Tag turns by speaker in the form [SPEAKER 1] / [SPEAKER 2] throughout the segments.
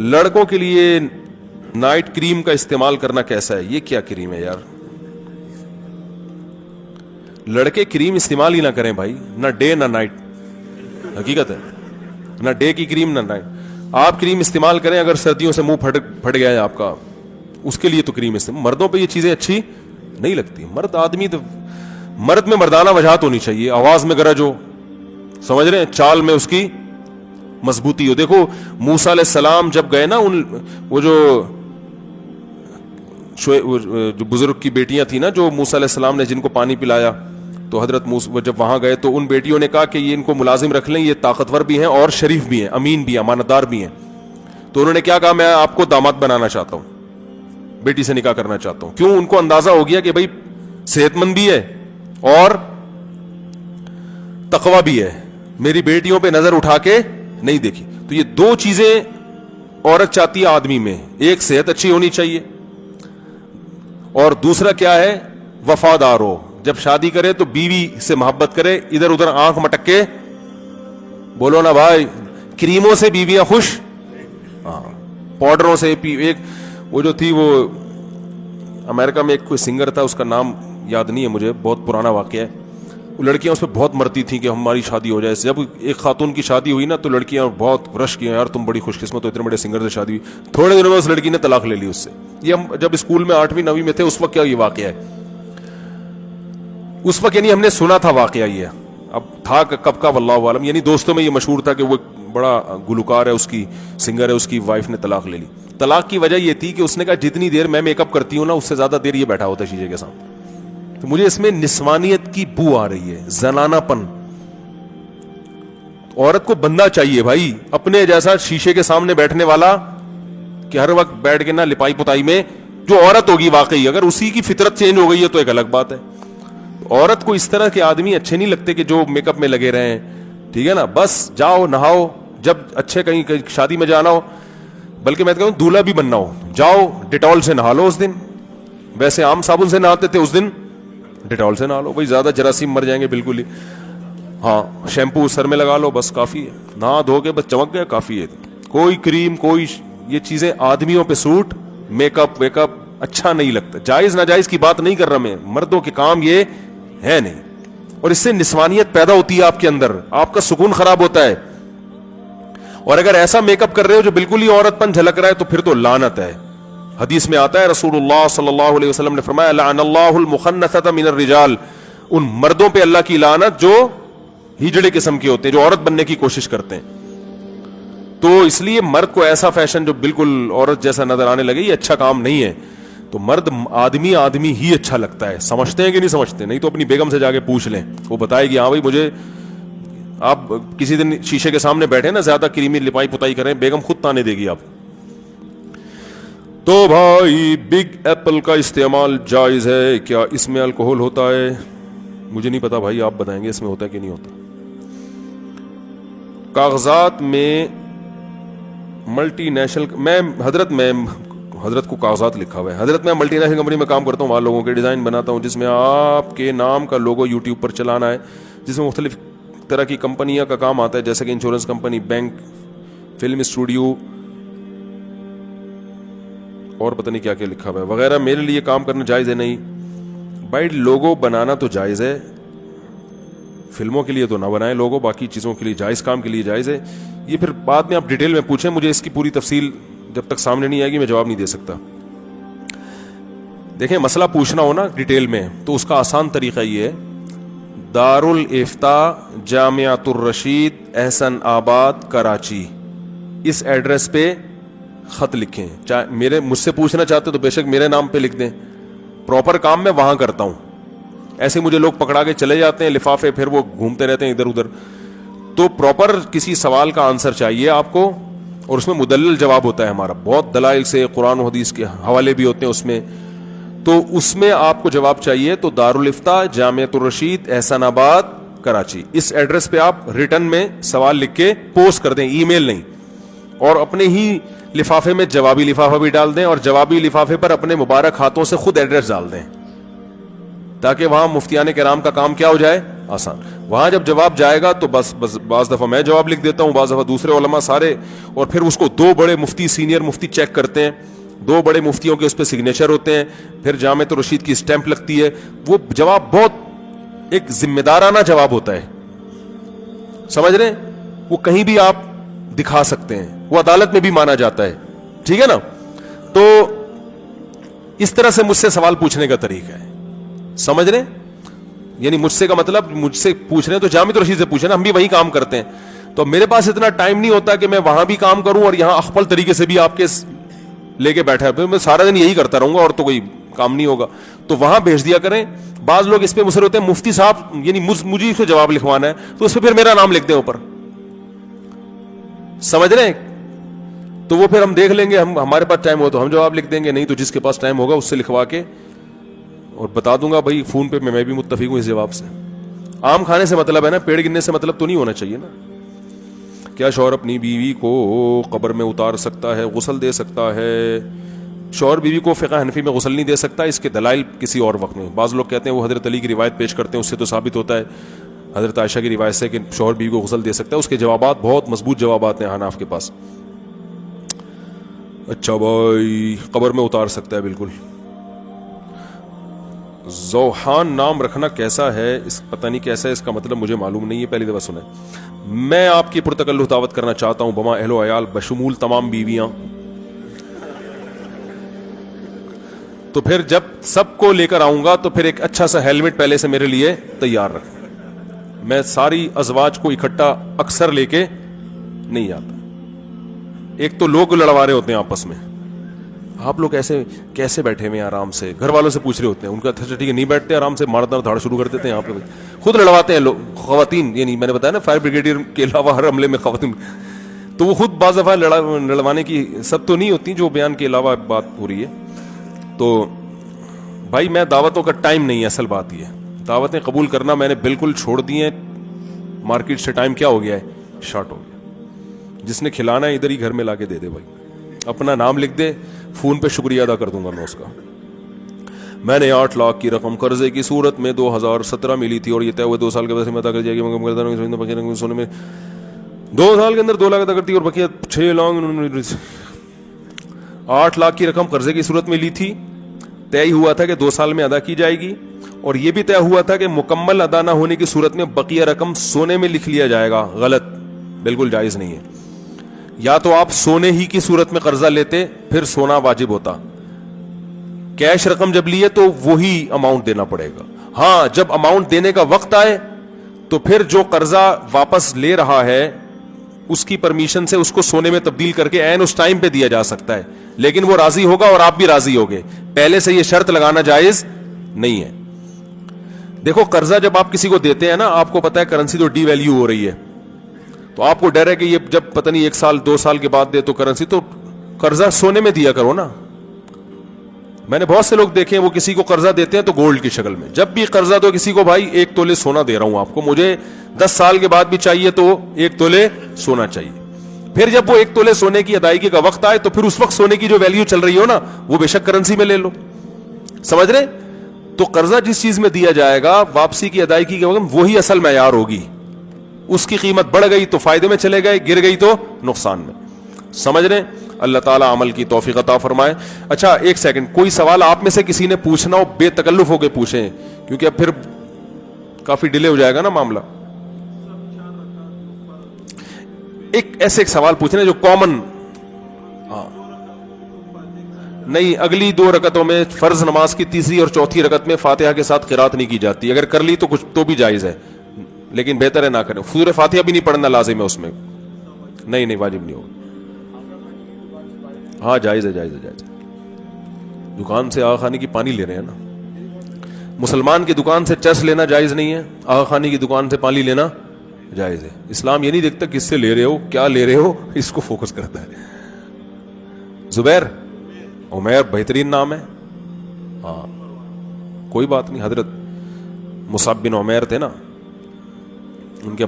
[SPEAKER 1] لڑکوں کے لیے نائٹ کریم کا استعمال کرنا کیسا ہے؟ یہ کیا کریم ہے یار؟ لڑکے کریم استعمال ہی نہ کریں بھائی, نہ ڈے نہ نائٹ, حقیقت ہے, نہ ڈے کی کریم نہ نائٹ. آپ کریم استعمال کریں اگر سردیوں سے منہ پھٹ گیا ہے آپ کا, اس کے لیے تو کریم استعمال. مردوں پہ یہ چیزیں اچھی نہیں لگتی. مرد آدمی تو مرد میں مردانہ وجاہت ہونی چاہیے, آواز میں گرج ہو, سمجھ رہے ہیں, چال میں اس کی مضبوطی ہو. دیکھو موسیٰ علیہ السلام جب گئے نا, وہ جو بزرگ کی بیٹیاں تھیں نا, جو موسیٰ علیہ السلام نے جن کو پانی پلایا, تو حضرت موسیٰ جب وہاں گئے تو ان بیٹیوں نے کہا کہ یہ ان کو ملازم رکھ لیں, یہ طاقتور بھی ہیں اور شریف بھی ہیں, امین بھی ہیں, امانتدار بھی ہیں. تو انہوں نے کیا کہا, میں آپ کو داماد بنانا چاہتا ہوں, بیٹی سے نکاح کرنا چاہتا ہوں. کیوں؟ ان کو اندازہ ہو گیا کہ بھائی صحت مند بھی ہے اور تقوی بھی ہے, میری بیٹیوں پہ نظر اٹھا کے نہیں دیکھی. تو یہ دو چیزیں عورت چاہتی ہے آدمی میں, ایک صحت اچھی ہونی چاہیے, اور دوسرا کیا ہے, وفادار ہو. جب شادی کرے تو بیوی سے محبت کرے, ادھر ادھر آنکھ مٹک کے بولو نا بھائی, کریموں سے بیویاں خوش, ہاں پاؤڈروں سے. ایک وہ جو تھی, وہ امریکہ میں ایک کوئی سنگر تھا, اس کا نام یاد نہیں ہے مجھے, بہت پرانا واقعہ ہے. وہ لڑکیاں اس پہ بہت مرتی تھیں کہ ہماری شادی ہو جائے. جب ایک خاتون کی شادی ہوئی نا, تو لڑکیاں بہت رش کیا, یار تم بڑی خوش قسمت ہو, اتنے بڑے سنگر سے شادی ہوئی. تھوڑے دنوں میں اس لڑکی نے طلاق لے لی اس سے. یہ ہم جب اسکول میں 8ویں 9ویں میں تھے اس وقت کیا یہ واقعہ ہے, اس وقت یعنی ہم نے سنا تھا واقعہ یہ, اب تھا کب کا واللہ عالم. یعنی دوستوں میں یہ مشہور تھا کہ وہ بڑا گلوکار ہے, اس کی سنگر ہے, اس کی وائف نے طلاق لے لی. طلاق کی وجہ یہ تھی کہ اس نے کہا جتنی دیر میں میک اپ کرتی ہوں نا, اس سے زیادہ دیر یہ بیٹھا ہوتا ہے شیشے کے سامنے. تو مجھے اس میں نسوانیت کی بو آ رہی ہے, زنانہ پن. عورت کو بندہ چاہیے بھائی, اپنے جیسا شیشے کے سامنے بیٹھنے والا, کہ ہر وقت بیٹھ کے نہ لپائی پتائی میں. جو عورت ہوگی واقعی, اگر اسی کی فطرت چینج ہو گئی ہے تو ایک الگ بات ہے. عورت کو اس طرح کے آدمی اچھے نہیں لگتے کہ جو میک اپ میں لگے رہے ہیں, ٹھیک ہے نا, بس جاؤ نہاؤ, جب اچھے کہیں شادی میں جانا ہو, بلکہ میں کہوں دولہا بھی بننا ہو, جاؤ ڈیٹول سے نہا لو اس دن. ویسے عام صابن سے نہاتے تھے, اس دن ڈیٹول سے نہا لو بھائی, زیادہ جراثیم مر جائیں گے بالکل ہی. ہاں شیمپو سر میں لگا لو, بس کافی ہے, نہا دھو کے بس چمک گیا, کافی ہے. کوئی کریم, کوئی یہ چیزیں آدمیوں پہ suit, make up wake up اچھا نہیں لگتا. جائز ناجائز کی بات نہیں کر رہا میں, مردوں کے کام یہ ہے نہیں. اور اس سے نسوانیت پیدا ہوتی ہے آپ کے اندر, آپ کا سکون خراب ہوتا ہے. اور اگر ایسا میک اپ کر رہے ہو جو بالکل ہی عورت پن جھلک رہا ہے, تو پھر تو لعنت ہے. حدیث میں آتا ہے, رسول اللہ صلی اللہ علیہ وسلم نے فرمایا, لعن اللہ المخنثۃ من الرجال, ان مردوں پہ اللہ کی لعنت جو ہجڑے قسم کے ہوتے ہیں, جو عورت بننے کی کوشش کرتے ہیں. تو اس لیے مرد کو ایسا فیشن جو بالکل عورت جیسا نظر آنے لگے, یہ اچھا کام نہیں ہے. تو مرد آدمی ہی اچھا لگتا ہے. سمجھتے ہیں کہ نہیں سمجھتے؟ نہیں تو اپنی بیگم سے جا کے پوچھ لیں, وہ بتائے گی. ہاں بھائی مجھے, آپ کسی دن شیشے کے سامنے بیٹھے نا, زیادہ کریمی لپائی پتائی کریں, بیگم خود تانے دے گی آپ. تو بھائی بگ ایپل کا استعمال جائز ہے کیا؟ اس میں الکوہل ہوتا ہے؟ مجھے نہیں پتا بھائی, آپ بتائیں گے اس میں ہوتا ہے کہ نہیں ہوتا. کاغذات میں ملٹی نیشنل, حضرت کو کاغذات لکھا ہوا ہے. حضرت میں ملٹی نیشنل کمپنی میں کام کرتا ہوں, وہاں لوگوں کے ڈیزائن بناتا ہوں, جس میں آپ کے نام کا لوگو یوٹیوب پر چلانا ہے, جس میں مختلف طرح کی کمپنیاں کا کام آتا ہے, جیسے کہ insurance company, bank, film studio, اور پتہ نہیں کیا کیا لکھا ہوا ہے وغیرہ. میرے لیے کام کرنا جائز ہے؟ نہیں بھائی, لوگو بنانا تو جائز ہے, فلموں کے لیے تو نہ بنائیں لوگو, باقی چیزوں کے لیے جائز, کام کے لیے جائز ہے. یہ پھر بعد میں آپ ڈیٹیل میں پوچھیں, مجھے اس کی پوری تفصیل جب تک سامنے نہیں آئے گی میں جواب نہیں دے سکتا. دیکھیں مسئلہ پوچھنا ہو نا ڈیٹیل میں, تو اس کا آسان طریقہ یہ ہے, دارالفتاء جامعۃ الرشید احسن آباد کراچی, اس ایڈریس پہ خط لکھیں. چاہے مجھ سے پوچھنا چاہتے تو بے شک میرے نام پہ لکھ دیں, پراپر کام میں وہاں کرتا ہوں. ایسے مجھے لوگ پکڑا کے چلے جاتے ہیں لفافے, پھر وہ گھومتے رہتے ہیں ادھر ادھر. تو پراپر کسی سوال کا آنسر چاہیے آپ کو, اور اس میں مدلل جواب ہوتا ہے ہمارا, بہت دلائل سے, قرآن و حدیث کے حوالے بھی ہوتے ہیں اس میں. تو اس میں آپ کو جواب چاہیے تو دارالفتاء جامعۃ الرشید احسن آباد کراچی, اس ایڈریس پہ آپ ریٹرن میں سوال لکھ کے پوسٹ کر دیں, ای میل نہیں. اور اپنے ہی لفافے میں جوابی لفافہ بھی ڈال دیں, اور جوابی لفافے پر اپنے مبارک ہاتھوں سے خود ایڈریس ڈال دیں, تاکہ وہاں مفتیان کرام کا کام کیا ہو جائے, آسان. وہاں جب جواب جائے گا تو بس بعض دفعہ میں جواب لکھ دیتا ہوں, بعض دفعہ دوسرے علماء سارے, اور پھر اس کو 2 بڑے مفتی, سینئر مفتی چیک کرتے ہیں, 2 بڑے مفتیوں کے اس پہ سگنیچر ہوتے ہیں, پھر جامعۃ الرشید کی اسٹیمپ لگتی ہے. وہ جواب بہت ایک ذمہ دارانہ جواب ہوتا ہے, سمجھ رہے ہیں, وہ کہیں بھی آپ دکھا سکتے ہیں, وہ عدالت میں بھی مانا جاتا ہے, ٹھیک ہے نا. تو اس طرح سے مجھ سے سوال پوچھنے کا طریقہ ہے, سمجھ رہے ہیں, یعنی مجھ سے کا مطلب مجھ سے پوچھ رہے ہیں تو جامعۃ الرشید سے پوچھ رہے ہیں, ہم بھی وہی کام کرتے ہیں. تو میرے پاس اتنا ٹائم نہیں ہوتا کہ میں وہاں بھی کام کروں اور یہاں اخپل طریقے سے بھی آپ کے لے کے بیٹھا ہے, میں سارا دن یہی کرتا رہوں گا اور تو کوئی کام نہیں ہوگا. تو وہاں بھیج دیا کریں. بعض لوگ اس پہ مصر ہوتے ہیں مفتی صاحب یعنی مجھے اس کو جواب لکھوانا ہے تو اس پہ پھر میرا نام لکھ دیں اوپر, سمجھ رہے ہیں. تو وہ پھر ہم دیکھ لیں گے, ہمارے پاس ٹائم ہو تو ہم جواب لکھ دیں گے, نہیں تو جس کے پاس ٹائم ہوگا اس سے لکھوا کے اور بتا دوں گا بھائی فون پہ میں بھی متفق ہوں اس جواب سے. آم کھانے سے مطلب ہے نا, پیڑ گرنے سے مطلب تو نہیں ہونا چاہیے نا. کیا شوہر اپنی بیوی کو قبر میں اتار سکتا ہے, غسل دے سکتا ہے؟ شوہر بیوی کو فقہ حنفی میں غسل نہیں دے سکتا, اس کے دلائل کسی اور وقت میں. بعض لوگ کہتے ہیں وہ حضرت علی کی روایت پیش کرتے ہیں, اس سے تو ثابت ہوتا ہے حضرت عائشہ کی روایت سے کہ شوہر بیوی کو غسل دے سکتا ہے. اس کے جوابات بہت مضبوط جوابات ہیں حناف کے پاس. اچھا بھائی, قبر میں اتار سکتا ہے بالکل. زوحان نام رکھنا کیسا ہے؟ اس پتہ نہیں کیسا ہے, اس کا مطلب مجھے معلوم نہیں ہے, پہلی دفعہ سنا ہے. میں آپ کی پرتکلف دعوت کرنا چاہتا ہوں بما اہل و عیال بشمول تمام بیویاں. تو پھر جب سب کو لے کر آؤں گا تو پھر ایک اچھا سا ہیلمٹ پہلے سے میرے لیے تیار رکھ. میں ساری ازواج کو اکٹھا اکثر لے کے نہیں آتا. ایک تو لوگ لڑوا رہے ہوتے ہیں آپس میں, آپ لوگ ایسے کیسے بیٹھے ہوئے ہیں آرام سے, گھر والوں سے پوچھ رہے ہوتے ہیں, ان کا اچھا ٹھیک ہے نہیں بیٹھتے آرام سے, مارنا دھاڑ شروع کر دیتے ہیں, آپ لوگ خود لڑواتے ہیں لوگ خواتین. یعنی میں نے بتایا نا فائر بریگیڈیئر کے علاوہ ہر عملے میں خواتین, تو وہ خود بعض دفعہ لڑوانے کی سب تو نہیں ہوتی جو بیان کے علاوہ بات ہو رہی ہے. تو بھائی میں دعوتوں کا ٹائم نہیں ہے, اصل بات یہ ہے دعوتیں قبول کرنا میں نے بالکل چھوڑ دی ہیں. مارکیٹ سے ٹائم کیا ہو گیا ہے, شارٹ ہو گیا. جس نے کھلانا ہے ادھر ہی گھر میں لا کے دے دے بھائی, اپنا نام لکھ دے, فون پہ شکریہ ادا کر دوں گا میں اس کا. میں نے 8 لاکھ کی رقم قرضے کی صورت میں 2017 میں لی تھی اور یہ طے ہوئے 2 سال کے بعد ادا کر جائے گی, مگر سونے میں 2 سال کے اندر 2 لاکھ ادا کرتی اور بقیہ 6 لاکھ. 8 لاکھ کی رقم قرضے کی صورت میں لی تھی, طے ہوا تھا کہ 2 سال میں ادا کی جائے گی, اور یہ بھی طے ہوا تھا کہ مکمل ادا نہ ہونے کی صورت میں بقیہ رقم سونے میں لکھ لیا جائے گا. غلط, بالکل جائز نہیں ہے. یا تو آپ سونے ہی کی صورت میں قرضہ لیتے پھر سونا واجب ہوتا, کیش رقم جب لیے تو وہی اماؤنٹ دینا پڑے گا. ہاں جب اماؤنٹ دینے کا وقت آئے تو پھر جو قرضہ واپس لے رہا ہے اس کی پرمیشن سے اس کو سونے میں تبدیل کر کے عین اس ٹائم پہ دیا جا سکتا ہے, لیکن وہ راضی ہوگا اور آپ بھی راضی ہوگے. پہلے سے یہ شرط لگانا جائز نہیں ہے. دیکھو قرضہ جب آپ کسی کو دیتے ہیں نا, آپ کو پتا ہے کرنسی تو ڈی ویلیو ہو رہی ہے, تو آپ کو ڈر ہے کہ یہ جب پتہ نہیں 1 سال 2 سال کے بعد دے تو کرنسی, تو قرضہ سونے میں دیا کرو نا. میں نے بہت سے لوگ دیکھے ہیں وہ کسی کو قرضہ دیتے ہیں تو گولڈ کی شکل میں. جب بھی قرضہ دو کسی کو, بھائی 1 تولے سونا دے رہا ہوں آپ کو, مجھے 10 سال کے بعد بھی چاہیے تو 1 تولے سونا چاہیے. پھر جب وہ 1 تولے سونے کی ادائیگی کا وقت آئے تو پھر اس وقت سونے کی جو ویلیو چل رہی ہو نا وہ بے شک کرنسی میں لے لو, سمجھ رہے. تو قرضہ جس چیز میں دیا جائے گا واپسی کی ادائیگی کے وقت وہی اصل معیار ہوگی. اس کی قیمت بڑھ گئی تو فائدے میں چلے گئے, گر گئی تو نقصان میں, سمجھ رہے. اللہ تعالیٰ عمل کی توفیق عطا فرمائے. اچھا ایک سیکنڈ, کوئی سوال آپ میں سے کسی نے پوچھنا ہو بے تکلف ہو کے پوچھیں, کیونکہ اب پھر کافی ڈیلے ہو جائے گا نا معاملہ. ایک سوال پوچھنا جو کامن, نہیں اگلی 2 رکعتوں میں فرض نماز کی تیسری اور چوتھی رکعت میں فاتحہ کے ساتھ قرات نہیں کی جاتی, اگر کر لی تو کچھ تو بھی جائز ہے, لیکن بہتر ہے نہ کریں. سورہ فاتحہ بھی نہیں پڑھنا لازم ہے اس میں, نہیں واجب نہیں ہوگا. ہاں جائز ہے. دکان سے آغا خانی کی پانی لے رہے ہیں نا, مسلمان کی دکان سے چرس لینا جائز نہیں ہے, آغا خانی کی دکان سے پانی لینا جائز ہے. اسلام یہ نہیں دیکھتا کس سے لے رہے ہو, کیا لے رہے ہو, اس کو فوکس کرتا ہے. زبیر, عمیر بہترین نام ہے. ہاں کوئی بات نہیں, حضرت مصعب بن عمیر تھے نا, ان کے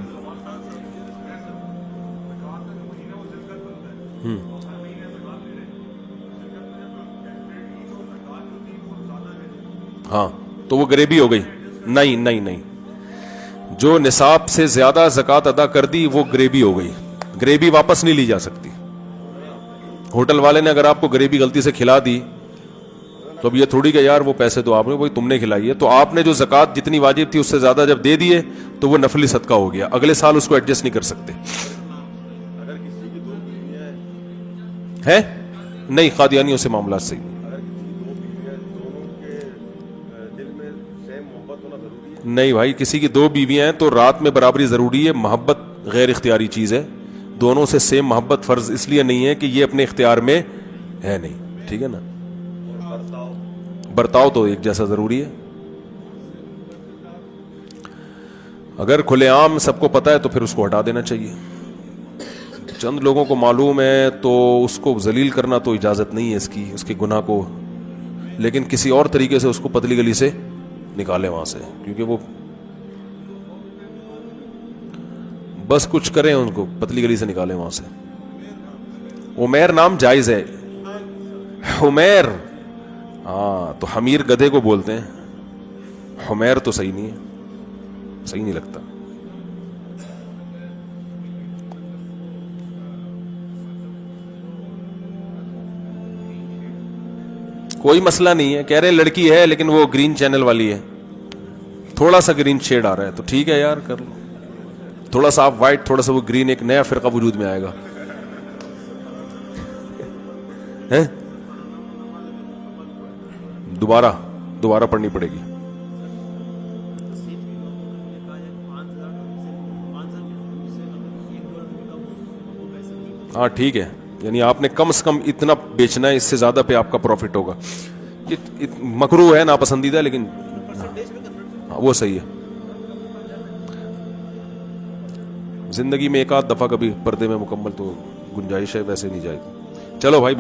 [SPEAKER 1] ہاں تو وہ غریبی ہو گئی. نہیں جو نصاب سے زیادہ زکات ادا کر دی وہ گریبی ہو گئی. گریبی واپس نہیں لی جا سکتی. ہوٹل والے نے اگر آپ کو گریبی غلطی سے کھلا دی تو اب یہ تھوڑی کہ یار وہ پیسے تو آپ نے وہی تم نے کھلائی ہے, تو آپ نے جو زکات جتنی واجب تھی اس سے زیادہ جب دے دیے تو وہ نفلی صدقہ ہو گیا, اگلے سال اس کو ایڈجسٹ نہیں کر سکتے. ہے نہیں, قادیانیوں سے معاملات صحیح نہیں. نہیں بھائی, کسی کی 2 بیویاں ہیں تو رات میں برابری ضروری ہے. محبت غیر اختیاری چیز ہے, دونوں سے سیم محبت فرض اس لیے نہیں ہے کہ یہ اپنے اختیار میں ہے نہیں, ٹھیک ہے نا. برتاؤ تو ایک جیسا ضروری ہے. اگر کھلے عام سب کو پتا ہے تو پھر اس کو ہٹا دینا چاہیے. چند لوگوں کو معلوم ہے تو اس کو ذلیل کرنا تو اجازت نہیں ہے اس کے گناہ کو, لیکن کسی اور طریقے سے اس کو پتلی گلی سے نکالے وہاں سے, کیونکہ وہ بس کچھ کریں ان کو پتلی گلی سے نکالیں وہاں سے. عمیر نام جائز ہے, حمیر, ہاں تو حمیر گدھے کو بولتے ہیں, حمیر تو صحیح نہیں ہے, صحیح نہیں لگتا. کوئی مسئلہ نہیں ہے, کہہ رہے لڑکی ہے لیکن وہ گرین چینل والی ہے, تھوڑا سا گرین شیڈ آ رہا ہے تو ٹھیک ہے یار کر لو. تھوڑا سا آپ وائٹ تھوڑا سا وہ گرین, ایک نیا فرقہ وجود میں آئے گا. دوبارہ پڑھنی پڑے گی. ہاں ٹھیک ہے, یعنی آپ نے کم سے کم اتنا بیچنا ہے, اس سے زیادہ پہ آپ کا پروفٹ ہوگا. یہ مکروہ ہے, ناپسندیدہ, لیکن وہ صحیح ہے. زندگی میں ایک آدھ دفعہ کبھی پردے میں مکمل تو گنجائش ہے, ویسے نہیں جائے. چلو بھائی.